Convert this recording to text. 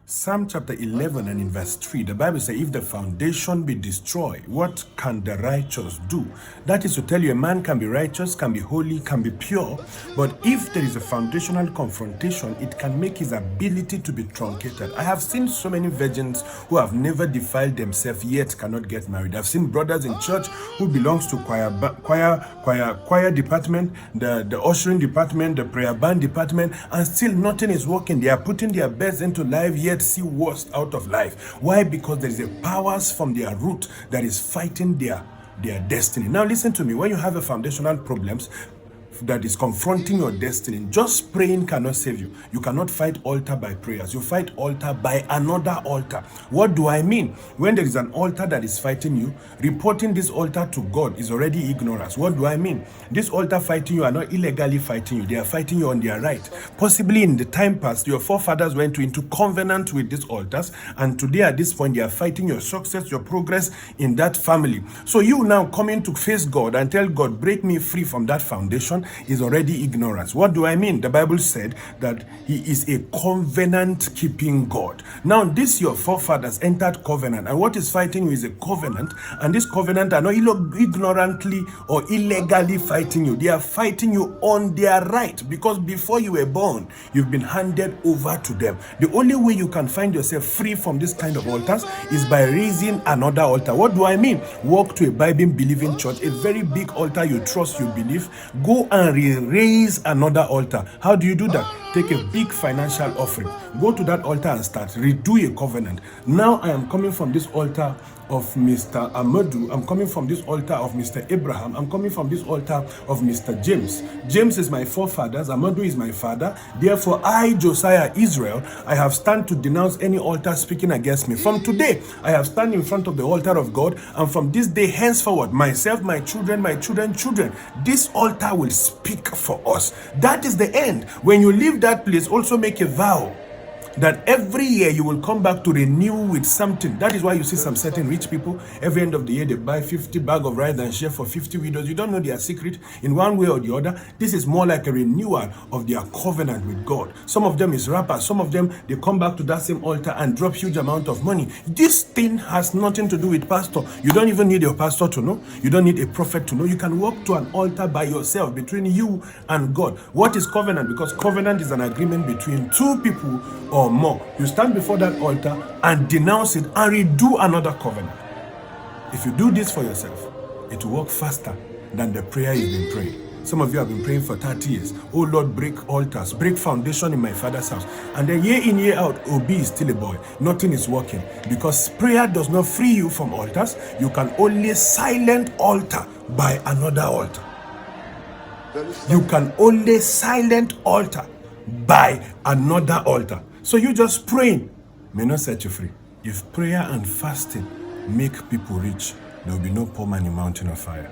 Psalm chapter 11 and in verse 3, the Bible says, if the foundation be destroyed, what can the righteous do? That is to tell you, a man can be righteous, can be holy, can be pure, but if there is a foundational confrontation, it can make his ability to be truncated. I have seen so many virgins who have never defiled themselves yet cannot get married. I've seen brothers in church who belongs to choir department, the ushering department, the prayer band department, and still nothing is working. They are putting their best into life, yet see worst out of life. Why? Because there is a powers from their root that is fighting their destiny. Now listen to me. When you have a foundational problems that is confronting your destiny, just praying cannot save you. You cannot fight altar by prayers. You fight altar by another altar. What do I mean? When there is an altar that is fighting you, reporting this altar to God is already ignorance. What do I mean? This altar fighting you are not illegally fighting you. They are fighting you on their right. Possibly in the time past, your forefathers went into covenant with these altars, and today at this point, they are fighting your success, your progress in that family. So you now coming to face God and tell God, break me free from that foundation, is already ignorance. What do I mean? The Bible said that he is a covenant keeping God. Now this your forefathers entered covenant, and what is fighting you is a covenant, and this covenant are not ignorantly or illegally fighting you. They are fighting you on their right, because before you were born, you've been handed over to them. The only way you can find yourself free from this kind of altars is by raising another altar. What do I mean? Walk to a Bible believing church, a very big altar you trust, you believe, go and raise another altar. How do you do that? Take a big financial offering, go to that altar and start, redo a covenant. Now I am coming from this altar of Mr. Amadou, I'm coming from this altar of Mr. Abraham, I'm coming from this altar of Mr. James. James is my forefathers, Amadou is my father. Therefore I, Josiah Israel, I have stand to denounce any altar speaking against me. From today, I have stand in front of the altar of God, and from this day henceforward, myself, my children, this altar will speak for us. That is the end. When you leave that place, also make a vow that every year you will come back to renew with something. That is why you see some certain rich people, every end of the year they buy 50 bag of rice and share for 50 widows. You don't know their secret in one way or the other. This is more like a renewal of their covenant with God. Some of them is rappers. Some of them, they come back to that same altar and drop huge amount of money. This thing has nothing to do with pastor. You don't even need your pastor to know. You don't need a prophet to know. You can walk to an altar by yourself, between you and God. What is covenant? Because covenant is an agreement between two people or more. You stand before that altar and denounce it and redo another covenant. If you do this for yourself, it will work faster than the prayer you've been praying. Some of you have been praying for 30 years. Oh Lord, break altars, break foundation in my father's house. And then year in, year out, Obi is still a boy. Nothing is working. Because prayer does not free you from altars. You can only silent altar by another altar. You can only silent altar by another altar. So you just praying may not set you free. If prayer and fasting make people rich, there will be no poor man in mountain of fire.